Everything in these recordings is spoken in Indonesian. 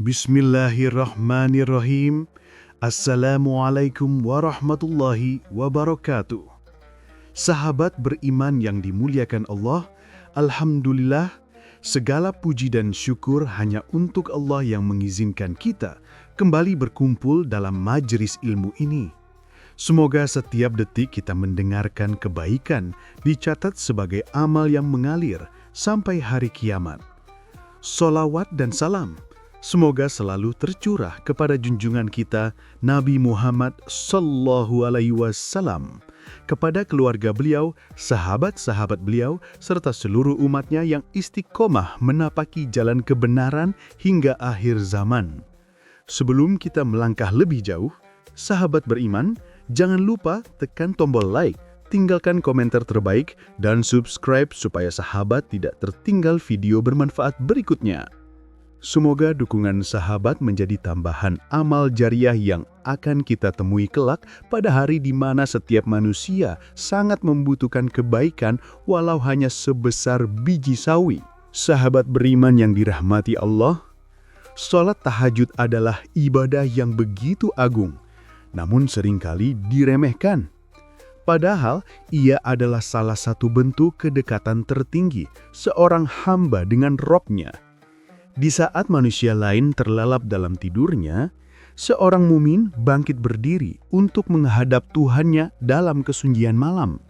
Bismillahirrahmanirrahim. Assalamualaikum warahmatullahi wabarakatuh. Sahabat beriman yang dimuliakan Allah, Alhamdulillah, segala puji dan syukur hanya untuk Allah yang mengizinkan kita kembali berkumpul dalam majelis ilmu ini. Semoga setiap detik kita mendengarkan kebaikan dicatat sebagai amal yang mengalir sampai hari kiamat. Sholawat dan salam semoga selalu tercurah kepada junjungan kita Nabi Muhammad Sallallahu Alaihi Wasallam, kepada keluarga beliau, sahabat-sahabat beliau, serta seluruh umatnya yang istiqomah menapaki jalan kebenaran hingga akhir zaman. Sebelum kita melangkah lebih jauh, sahabat beriman, jangan lupa tekan tombol like, tinggalkan komentar terbaik, dan subscribe supaya sahabat tidak tertinggal video bermanfaat berikutnya. Semoga dukungan sahabat menjadi tambahan amal jariah yang akan kita temui kelak pada hari di mana setiap manusia sangat membutuhkan kebaikan walau hanya sebesar biji sawi. Sahabat beriman yang dirahmati Allah, sholat tahajud adalah ibadah yang begitu agung, namun seringkali diremehkan. Padahal ia adalah salah satu bentuk kedekatan tertinggi seorang hamba dengan Robnya. Di saat manusia lain terlelap dalam tidurnya, seorang mumin bangkit berdiri untuk menghadap Tuhannya dalam kesunyian malam.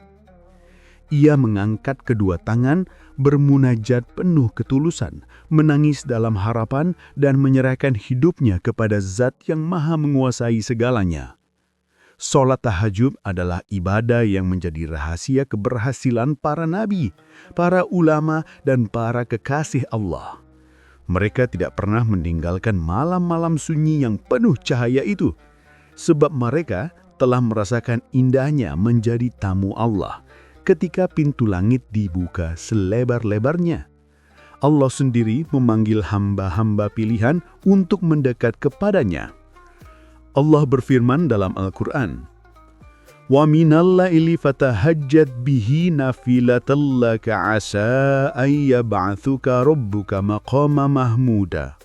Ia mengangkat kedua tangan, bermunajat penuh ketulusan, menangis dalam harapan dan menyerahkan hidupnya kepada Zat yang Maha Menguasai segalanya. Sholat tahajud adalah ibadah yang menjadi rahasia keberhasilan para nabi, para ulama, dan para kekasih Allah. Mereka tidak pernah meninggalkan malam-malam sunyi yang penuh cahaya itu, sebab mereka telah merasakan indahnya menjadi tamu Allah ketika pintu langit dibuka selebar-lebarnya. Allah sendiri memanggil hamba-hamba pilihan untuk mendekat kepadanya. Allah berfirman dalam Al-Quran, "Wa minal laili fatahajjat bihi nafilatan laka asa ay yab'atsuka rabbuka maqama mahmuda."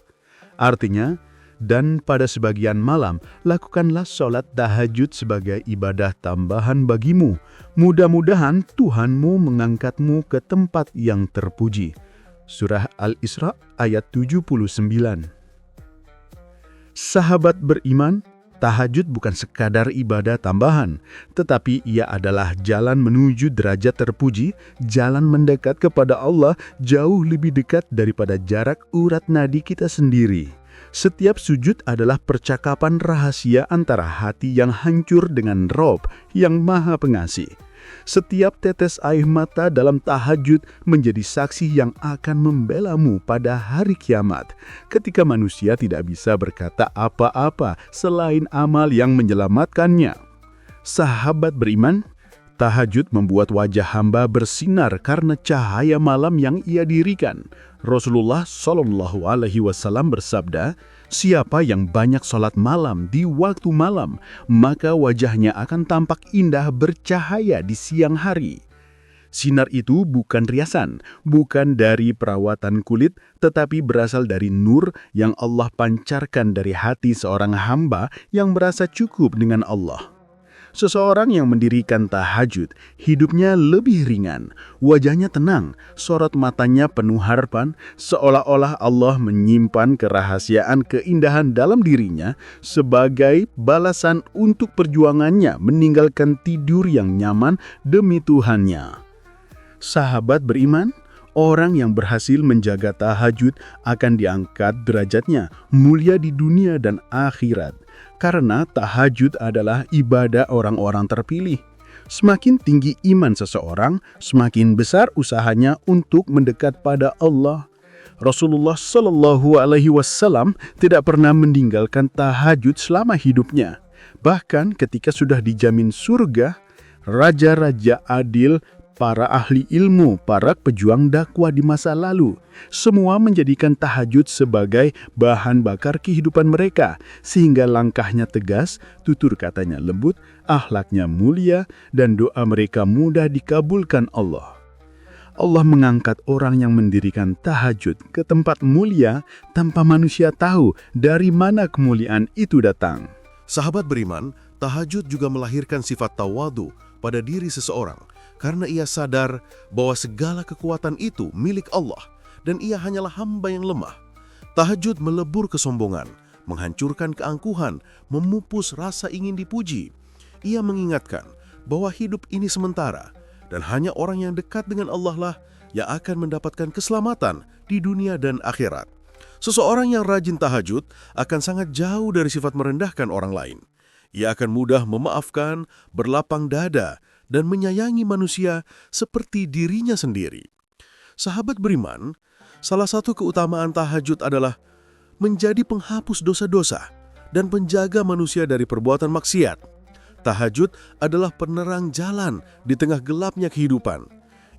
Artinya, dan pada sebagian malam lakukanlah sholat tahajud sebagai ibadah tambahan bagimu. Mudah-mudahan Tuhanmu mengangkatmu ke tempat yang terpuji. Surah Al-Isra ayat 79. Sahabat beriman, tahajud bukan sekadar ibadah tambahan, tetapi ia adalah jalan menuju derajat terpuji, jalan mendekat kepada Allah jauh lebih dekat daripada jarak urat nadi kita sendiri. Setiap sujud adalah percakapan rahasia antara hati yang hancur dengan Rob yang Maha Pengasih. Setiap tetes air mata dalam tahajud menjadi saksi yang akan membelamu pada hari kiamat, ketika manusia tidak bisa berkata apa-apa selain amal yang menyelamatkannya. Sahabat beriman, tahajud membuat wajah hamba bersinar karena cahaya malam yang ia dirikan. Rasulullah Shallallahu Alaihi Wasallam bersabda, "Siapa yang banyak sholat malam di waktu malam, maka wajahnya akan tampak indah bercahaya di siang hari." Sinar itu bukan riasan, bukan dari perawatan kulit, tetapi berasal dari nur yang Allah pancarkan dari hati seorang hamba yang merasa cukup dengan Allah. Seseorang yang mendirikan tahajud, hidupnya lebih ringan, wajahnya tenang, sorot matanya penuh harapan, seolah-olah Allah menyimpan kerahasiaan keindahan dalam dirinya sebagai balasan untuk perjuangannya meninggalkan tidur yang nyaman demi Tuhannya. Sahabat beriman, orang yang berhasil menjaga tahajud akan diangkat derajatnya, mulia di dunia dan akhirat. Karena tahajud adalah ibadah orang-orang terpilih. Semakin tinggi iman seseorang, semakin besar usahanya untuk mendekat pada Allah. Rasulullah Shallallahu Alaihi Wasallam tidak pernah meninggalkan tahajud selama hidupnya. Bahkan ketika sudah dijamin surga, raja-raja adil, para ahli ilmu, para pejuang dakwah di masa lalu, semua menjadikan tahajud sebagai bahan bakar kehidupan mereka, sehingga langkahnya tegas, tutur katanya lembut, akhlaknya mulia, dan doa mereka mudah dikabulkan Allah. Allah mengangkat orang yang mendirikan tahajud ke tempat mulia tanpa manusia tahu dari mana kemuliaan itu datang. Sahabat beriman, tahajud juga melahirkan sifat tawadu pada diri seseorang karena ia sadar bahwa segala kekuatan itu milik Allah dan ia hanyalah hamba yang lemah. Tahajud melebur kesombongan, menghancurkan keangkuhan, memupus rasa ingin dipuji. Ia mengingatkan bahwa hidup ini sementara dan hanya orang yang dekat dengan Allah lah yang akan mendapatkan keselamatan di dunia dan akhirat. Seseorang yang rajin tahajud akan sangat jauh dari sifat merendahkan orang lain. Ia akan mudah memaafkan, berlapang dada, dan menyayangi manusia seperti dirinya sendiri. Sahabat beriman, salah satu keutamaan tahajud adalah menjadi penghapus dosa-dosa dan penjaga manusia dari perbuatan maksiat. Tahajud adalah penerang jalan di tengah gelapnya kehidupan.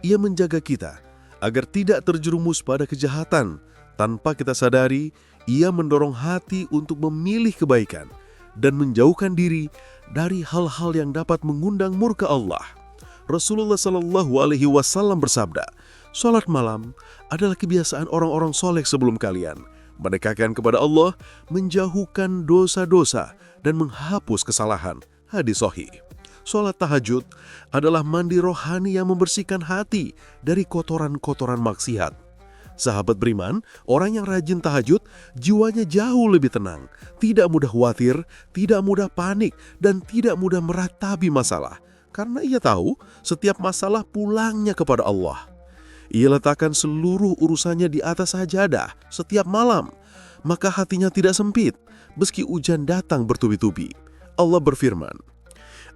Ia menjaga kita agar tidak terjerumus pada kejahatan. Tanpa kita sadari, ia mendorong hati untuk memilih kebaikan dan menjauhkan diri dari hal-hal yang dapat mengundang murka Allah. Rasulullah SAW bersabda, "Salat malam adalah kebiasaan orang-orang soleh sebelum kalian, mendekatkan kepada Allah, menjauhkan dosa-dosa, dan menghapus kesalahan." Hadis sahih. Salat tahajud adalah mandi rohani yang membersihkan hati dari kotoran-kotoran maksiat. Sahabat beriman, orang yang rajin tahajud, jiwanya jauh lebih tenang, tidak mudah khawatir, tidak mudah panik, dan tidak mudah meratapi masalah. Karena ia tahu setiap masalah pulangnya kepada Allah. Ia letakkan seluruh urusannya di atas sajadah setiap malam, maka hatinya tidak sempit, meski hujan datang bertubi-tubi. Allah berfirman,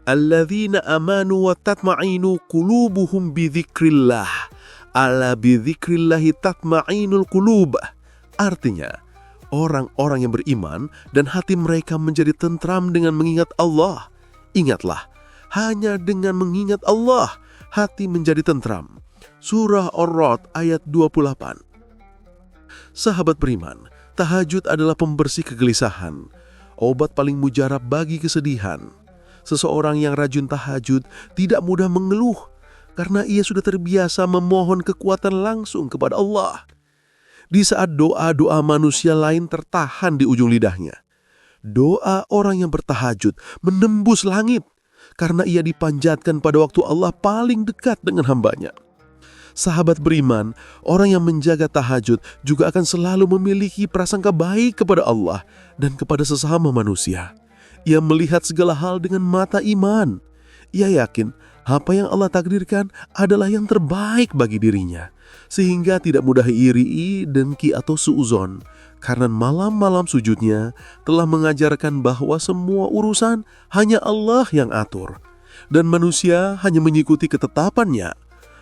"Alladzina amanu wa tatma'inu qulubuhum bidzikrillah. Ala bidzikrillahi tatma'inul qulub." Artinya, orang-orang yang beriman dan hati mereka menjadi tentram dengan mengingat Allah. Ingatlah, hanya dengan mengingat Allah, hati menjadi tentram. Surah Ar-Ra'd ayat 28. Sahabat beriman, tahajud adalah pembersih kegelisahan, obat paling mujarab bagi kesedihan. Seseorang yang rajin tahajud tidak mudah mengeluh karena ia sudah terbiasa memohon kekuatan langsung kepada Allah. Di saat doa-doa manusia lain tertahan di ujung lidahnya, doa orang yang bertahajud menembus langit karena ia dipanjatkan pada waktu Allah paling dekat dengan hambanya. Sahabat beriman, orang yang menjaga tahajud juga akan selalu memiliki prasangka baik kepada Allah dan kepada sesama manusia. Ia melihat segala hal dengan mata iman. Ia yakin apa yang Allah takdirkan adalah yang terbaik bagi dirinya, sehingga tidak mudah iri, dengki, atau suuzon. Karena malam-malam sujudnya telah mengajarkan bahwa semua urusan hanya Allah yang atur, dan manusia hanya mengikuti ketetapannya.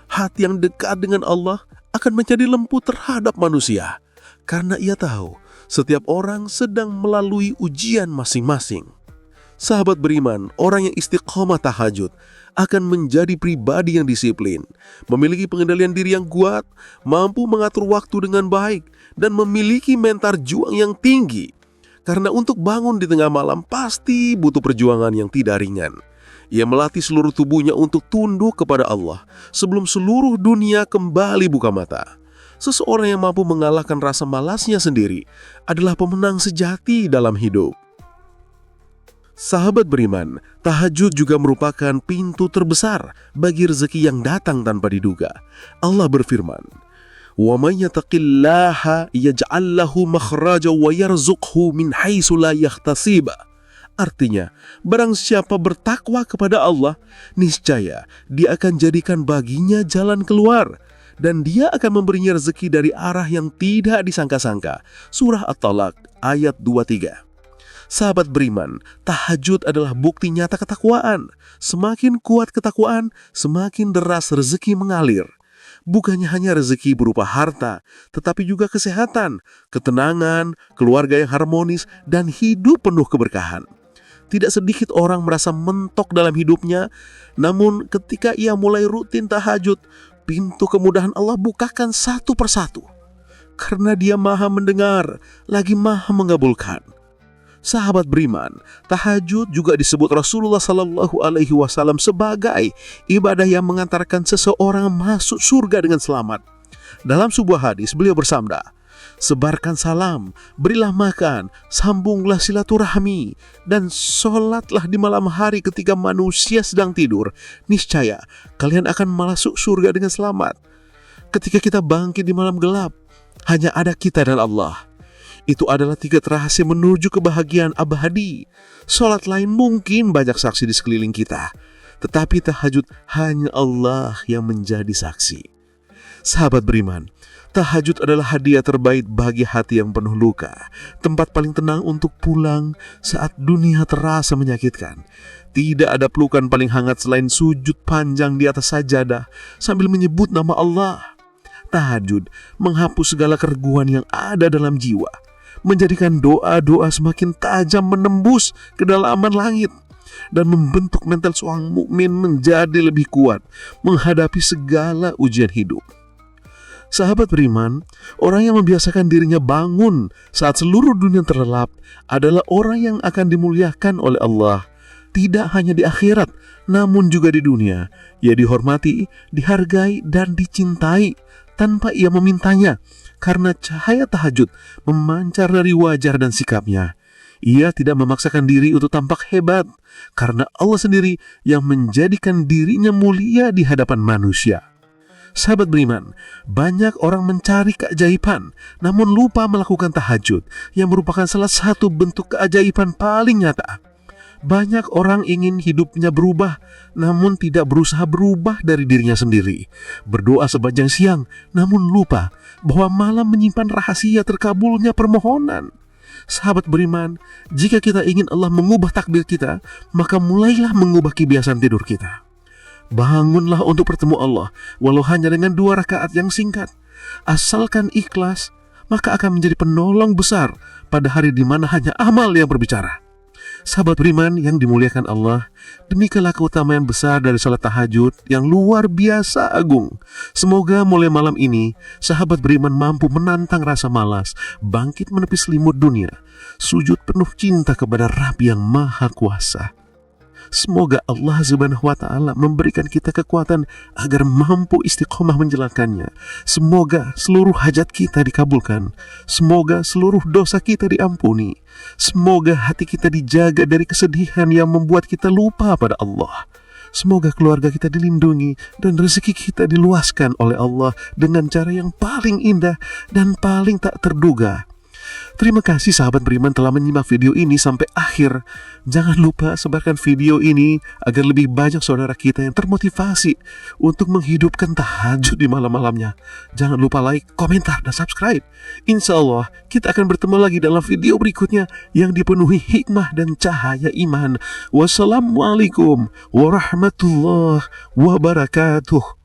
Hati yang dekat dengan Allah akan menjadi lembut terhadap manusia, karena ia tahu setiap orang sedang melalui ujian masing-masing. Sahabat beriman, orang yang istiqomah tahajud akan menjadi pribadi yang disiplin, memiliki pengendalian diri yang kuat, mampu mengatur waktu dengan baik, dan memiliki mental juang yang tinggi. Karena untuk bangun di tengah malam pasti butuh perjuangan yang tidak ringan. Ia melatih seluruh tubuhnya untuk tunduk kepada Allah sebelum seluruh dunia kembali buka mata. Seseorang yang mampu mengalahkan rasa malasnya sendiri adalah pemenang sejati dalam hidup. Sahabat beriman, tahajud juga merupakan pintu terbesar bagi rezeki yang datang tanpa diduga. Allah berfirman, "Wa may yattaqillaha yaj'al lahu makhraja wa yarzuqhu min haitsu la yahtasib." Artinya, barang siapa bertakwa kepada Allah, niscaya Dia akan jadikan baginya jalan keluar, dan Dia akan memberinya rezeki dari arah yang tidak disangka-sangka. Surah At-Talaq ayat 23. Sahabat beriman, tahajud adalah bukti nyata ketakwaan. Semakin kuat ketakwaan, semakin deras rezeki mengalir. Bukannya hanya rezeki berupa harta, tetapi juga kesehatan, ketenangan, keluarga yang harmonis, dan hidup penuh keberkahan. Tidak sedikit orang merasa mentok dalam hidupnya, namun ketika ia mulai rutin tahajud, pintu kemudahan Allah bukakan satu persatu. Karena Dia maha mendengar, lagi maha mengabulkan. Sahabat beriman, tahajud juga disebut Rasulullah Sallallahu Alaihi Wasallam sebagai ibadah yang mengantarkan seseorang masuk surga dengan selamat. Dalam sebuah hadis beliau bersabda, sebarkan salam, berilah makan, sambunglah silaturahmi, dan sholatlah di malam hari ketika manusia sedang tidur. Niscaya kalian akan masuk surga dengan selamat. Ketika kita bangkit di malam gelap, hanya ada kita dan Allah. Itu adalah tiket rahasia menuju kebahagiaan abadi. Sholat lain mungkin banyak saksi di sekeliling kita, tetapi tahajud hanya Allah yang menjadi saksi. Sahabat beriman, tahajud adalah hadiah terbaik bagi hati yang penuh luka, tempat paling tenang untuk pulang saat dunia terasa menyakitkan. Tidak ada pelukan paling hangat selain sujud panjang di atas sajadah sambil menyebut nama Allah. Tahajud menghapus segala kereguan yang ada dalam jiwa, menjadikan doa-doa semakin tajam menembus kedalaman langit, dan membentuk mental seorang mukmin menjadi lebih kuat menghadapi segala ujian hidup. Sahabat beriman, orang yang membiasakan dirinya bangun saat seluruh dunia terlelap adalah orang yang akan dimuliakan oleh Allah. Tidak hanya di akhirat, namun juga di dunia. Ia dihormati, dihargai, dan dicintai tanpa ia memintanya, karena cahaya tahajud memancar dari wajah dan sikapnya. Ia tidak memaksakan diri untuk tampak hebat, karena Allah sendiri yang menjadikan dirinya mulia di hadapan manusia. Sahabat beriman, banyak orang mencari keajaiban, namun lupa melakukan tahajud, yang merupakan salah satu bentuk keajaiban paling nyata. Banyak orang ingin hidupnya berubah, namun tidak berusaha berubah dari dirinya sendiri. Berdoa sepanjang siang, namun lupa bahwa malam menyimpan rahasia terkabulnya permohonan. Sahabat beriman, jika kita ingin Allah mengubah takdir kita, maka mulailah mengubah kebiasaan tidur kita. Bangunlah untuk bertemu Allah, walau hanya dengan 2 rakaat yang singkat. Asalkan ikhlas, maka akan menjadi penolong besar pada hari di mana hanya amal yang berbicara. Sahabat beriman yang dimuliakan Allah, demikianlah keutamaan besar dari salat tahajud yang luar biasa agung. Semoga mulai malam ini, sahabat beriman mampu menantang rasa malas, bangkit menepi selimut dunia, sujud penuh cinta kepada Rabb yang Maha Kuasa. Semoga Allah Subhanahu wa Ta'ala memberikan kita kekuatan agar mampu istiqomah menjalankannya. Semoga seluruh hajat kita dikabulkan. Semoga seluruh dosa kita diampuni. Semoga hati kita dijaga dari kesedihan yang membuat kita lupa pada Allah. Semoga keluarga kita dilindungi dan rezeki kita diluaskan oleh Allah dengan cara yang paling indah dan paling tak terduga. Terima kasih sahabat beriman telah menyimak video ini sampai akhir. Jangan lupa sebarkan video ini agar lebih banyak saudara kita yang termotivasi untuk menghidupkan tahajud di malam-malamnya. Jangan lupa like, komentar, dan subscribe. Insya Allah kita akan bertemu lagi dalam video berikutnya yang dipenuhi hikmah dan cahaya iman. Wassalamualaikum warahmatullahi wabarakatuh.